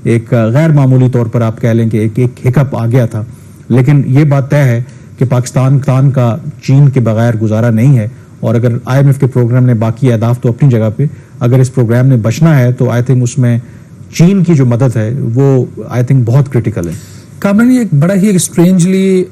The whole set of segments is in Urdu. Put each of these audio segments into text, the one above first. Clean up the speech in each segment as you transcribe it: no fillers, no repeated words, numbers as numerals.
ایک غیر معمولی طور پر آپ کہہ لیں کہ ایک ہکپ آ گیا تھا، لیکن یہ بات طے ہے کہ پاکستان کا چین کے بغیر گزارا نہیں ہے، اور اگر IMF کے پروگرام نے باقی اہداف تو اپنی جگہ پہ، اگر اس پروگرام نے بچنا ہے تو آئی تھنک اس میں چین کی جو مدد ہے وہ آئی تھنک بہت کرٹیکل ہے۔ کامران، یہ ایک بڑا ہی ایک سٹرینجلی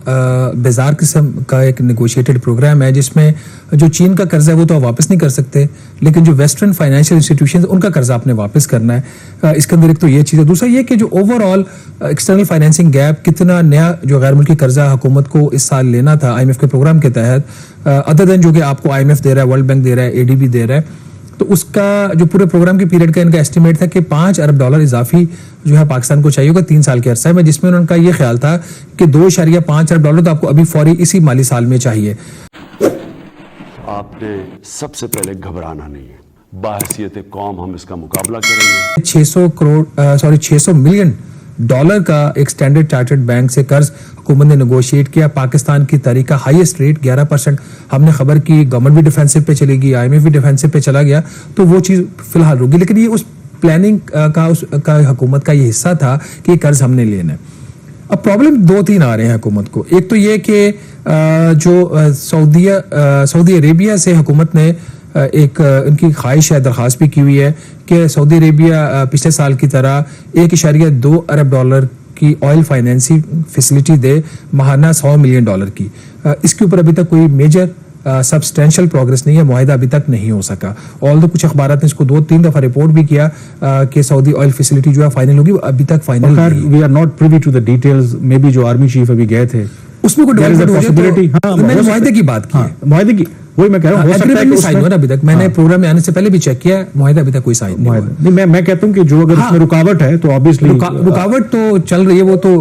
بیزار قسم کا ایک نیگوشیٹڈ پروگرام ہے جس میں جو چین کا قرضہ ہے وہ تو آپ واپس نہیں کر سکتے، لیکن جو ویسٹرن فائنینشیل انسٹیٹیوشنز ان کا قرضہ آپ نے واپس کرنا ہے۔ اس کے اندر ایک تو یہ چیز ہے، دوسرا یہ کہ جو over all external financing gap, کتنا نیا جو غیر ملکی قرضہ حکومت کو اس سال لینا تھا IMF کے پروگرام کے تحت، ادر دین جو کہ آپ کو IMF دے رہا ہے، ورلڈ بینک دے رہا ہے، ADB دے رہا ہے، تو اس کا جو پورے پروگرام کے پیریڈ کا ان کا ایسٹیمیٹ تھا کہ $5 ارب اضافی جو ہے پاکستان کو چاہیے ہوگا 3 سال کے عرصے میں، جس میں ان کا یہ خیال تھا کہ $2.5 ارب تو آپ کو ابھی فوری اسی مالی سال میں چاہیے۔ آپ نے سب سے پہلے گھبرانا نہیں ہے، باحثیت قوم ہم اس کا مقابلہ کریں گے۔ $600 ملین کا ایک سٹینڈرڈ چارٹرڈ بینک سے قرض حکومت نے نیگوشیٹ کیا، پاکستان کی تاریخ کا ہائیسٹ ریٹ 11%۔ ہم نے خبر کی گورنمنٹ بھی ڈیفینسو پہ چلے گی، IMF بھی ڈیفینسو پہ چلا گیا، تو وہ چیز فی الحال رک گئی، لیکن یہ اس پلاننگ کا حکومت کا یہ حصہ تھا کہ یہ قرض ہم نے لینا ہے۔ اب پرابلم 2-3 آ رہے ہیں حکومت کو۔ ایک تو یہ کہ جو سعودی عربیہ سے حکومت نے ایک ان کی خواہش ہے، درخواست بھی کی ہوئی ہے کہ سعودی عربیہ پچھلے سال کی طرح $1.2 ارب کی آئل فائنینسنگ فیسلٹی دے، ماہانہ $100 ملین کی۔ اس کے اوپر ابھی تک کوئی میجر سبسٹینشل پروگرس نہیں ہے، معاہدہ ابھی تک نہیں ہو سکا، آل دو کچھ اخبارات نے اس کو 2-3 دفعہ رپورٹ بھی کیا کہ سعودی آئل فیسلٹی جو ہے فائنل ہوگی، ابھی تک فائنل نہیں۔ We are not privy to the details, may be جو آرمی چیف ابھی گئے تھے اس میں کوئی ڈیولپمنٹ ہو جائے تو میں نے معاہدے کی بات کی ہے، معاہدے کی، وہی میں کہہ رہا ہوں، ہو سکتا ہے کہ سائن ہوا ابھی تک، میں نے پروگرام میں آنے سے پہلے بھی چیک کیا ہے، معاہدہ ابھی تک کوئی سائن نہیں ہوا۔ میں کہتا ہوں کہ جو اگر اس میں رکاوٹ ہے تو obviously رکاوٹ تو چل رہی ہے، وہ تو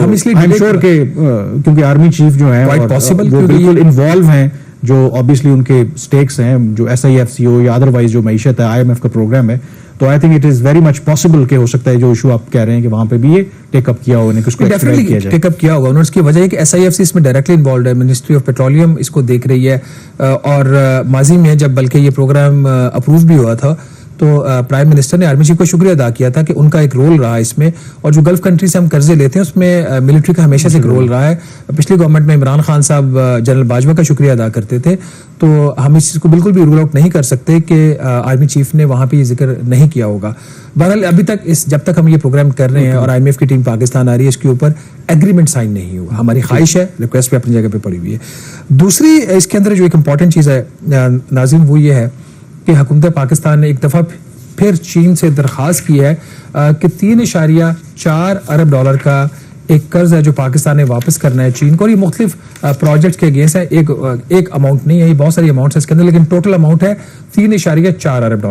ہم اس لیے I'm sure کہ کیونکہ آرمی چیف جو ہیں وہ بالکل انوالو ہیں، جو obviously ان کے سٹیکس ہیں، جو SIFCO یا ادروائز جو معیشت ہے IMF کا پروگرام ہے، تو I think it is very much possible کہ ہو سکتا ہے جو ایشو آپ کہہ رہے ہیں کہ وہاں پہ بھی یہ ٹیک اپ کیا ہوگا، اس کو ایکسپلائن کیا جائے، ٹیک اپ کیا ہوگا انہوں نے۔ اس کی وجہ ہے کہ SIFC اس میں ڈائریکٹلی انوالوڈ ہے، منسٹری آف پیٹرولیم اس کو دیکھ رہی ہے، اور ماضی میں جب بلکہ یہ پروگرام اپروو بھی ہوا تھا تو پرائم منسٹر نے آرمی چیف کو شکریہ ادا کیا تھا کہ ان کا ایک رول رہا اس میں، اور جو گلف کنٹری سے ہم قرضے لیتے ہیں اس میں ملٹری کا ہمیشہ سے ایک رول رہا ہے۔ پچھلی گورنمنٹ میں عمران خان صاحب جنرل باجوہ کا شکریہ ادا کرتے تھے، تو ہم اس چیز کو بالکل بھی رول آؤٹ نہیں کر سکتے کہ آرمی چیف نے وہاں پہ یہ ذکر نہیں کیا ہوگا۔ بہرحال ابھی تک جب تک ہم یہ پروگرام کر رہے ہیں اور IMF کی ٹیم پاکستان آ رہی ہے، اس کے اوپر ایگریمنٹ سائن نہیں ہوا، ہماری خواہش ہے، ریکویسٹ بھی اپنی جگہ پہ پڑی ہوئی ہے۔ دوسری اس کے اندر جو ایک امپورٹنٹ چیز ہے ناظرین، وہ یہ ہے کہ حکومت پاکستان نے ایک دفعہ پھر چین سے درخواست کی ہے کہ $3.4 ارب کا ایک قرض ہے جو پاکستان نے واپس کرنا ہے چین کو، اور یہ مختلف پروجیکٹس کے اگینسٹ ہے، ایک اماؤنٹ نہیں ہے، یہ بہت ساری اماؤنٹس ہیں اس کے اندر، لیکن ٹوٹل اماؤنٹ ہے $3.4 ارب۔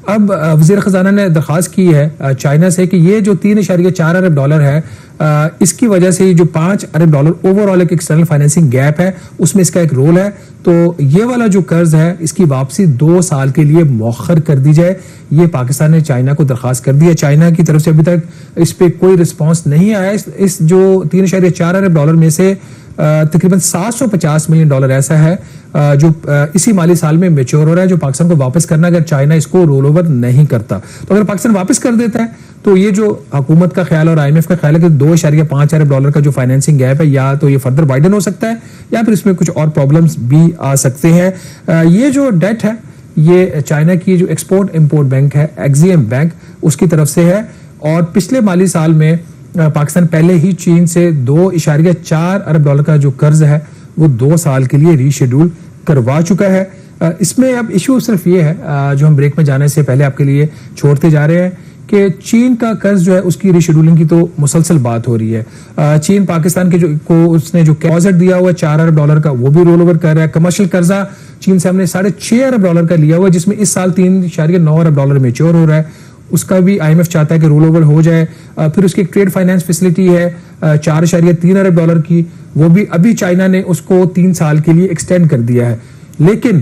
اب وزیر خزانہ نے درخواست کی ہے چائنا سے کہ یہ جو $3.4 ارب ہے، اس کی وجہ سے جو $5 ارب اوور آل ایک ایکسٹرنل فائنینسنگ گیپ ہے، اس میں اس کا ایک رول ہے، تو یہ والا جو قرض ہے اس کی واپسی 2 سال کے لیے مؤخر کر دی جائے۔ یہ پاکستان نے چائنا کو درخواست کر دی ہے، چائنا کی طرف سے ابھی تک اس پہ کوئی رسپانس نہیں آیا۔ اس جو $3.4 ارب میں سے تقریباً $750 ملین ایسا ہے جو اسی مالی سال میں میچور ہو رہا ہے، جو پاکستان کو واپس کرنا اگر چائنا اس کو رول اوور نہیں کرتا، تو اگر پاکستان واپس کر دیتا ہے تو یہ جو حکومت کا خیال اور IMF کا خیال ہے کہ $2.5 ارب کا جو فائنینسنگ گیپ ہے، یا تو یہ فردر وائڈن ہو سکتا ہے یا پھر اس میں کچھ اور پرابلمز بھی آ سکتے ہیں۔ یہ جو ڈیٹ ہے یہ چائنا کی جو ایکسپورٹ امپورٹ بینک ہے، ایگزیم بینک، اس کی طرف سے ہے، اور پچھلے مالی سال میں پاکستان پہلے ہی چین سے $2.4 ارب کا جو قرض ہے وہ 2 سال کے لیے ری شیڈول کروا چکا ہے۔ اس میں اب ایشو صرف یہ ہے جو ہم بریک میں جانے سے پہلے آپ کے لیے چھوڑتے جا رہے ہیں کہ چین کا قرض جو ہے اس کی ری شیڈولنگ کی تو مسلسل بات ہو رہی ہے۔ چین پاکستان کے اس نے جو ڈپازٹ دیا ہوا ہے $4 ارب کا، وہ بھی رول اوور کر رہا ہے۔ کمرشل قرضہ چین سے ہم نے $6.5 ارب کا لیا ہوا ہے، جس میں اس سال $3.9 ارب میچور ہو رہا ہے، اس کا بھی IMF چاہتا ہے کہ رول اوور ہو جائے۔ پھر اس کی ایک ٹریڈ فائنانس فیسلٹی ہے $4.3 ارب کی، وہ بھی ابھی چائنا نے اس کو 3 سال کے لیے ایکسٹینڈ کر دیا ہے، لیکن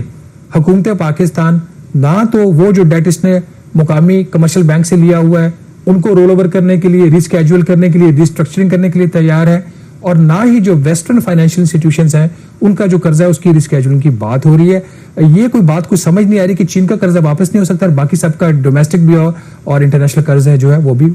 حکومت پاکستان نہ تو وہ جو ڈیٹ اس نے مقامی کمرشل بینک سے لیا ہوا ہے ان کو رول اوور کرنے کے لیے، ریسکیجول کرنے کے لیے، ریسٹرکچرنگ کرنے کے لیے تیار ہے، اور نہ ہی جو ویسٹرن فائنینشیل انسٹیٹیوشنز ہیں ان کا جو قرضہ ہے اس کی ریسکیجولنگ کی بات ہو رہی ہے۔ یہ کوئی بات کوئی سمجھ نہیں آ رہی کہ چین کا قرضہ واپس نہیں ہو سکتا اور باقی سب کا ڈومیسٹک بھی اور انٹرنیشنل قرض ہے جو ہے وہ بھی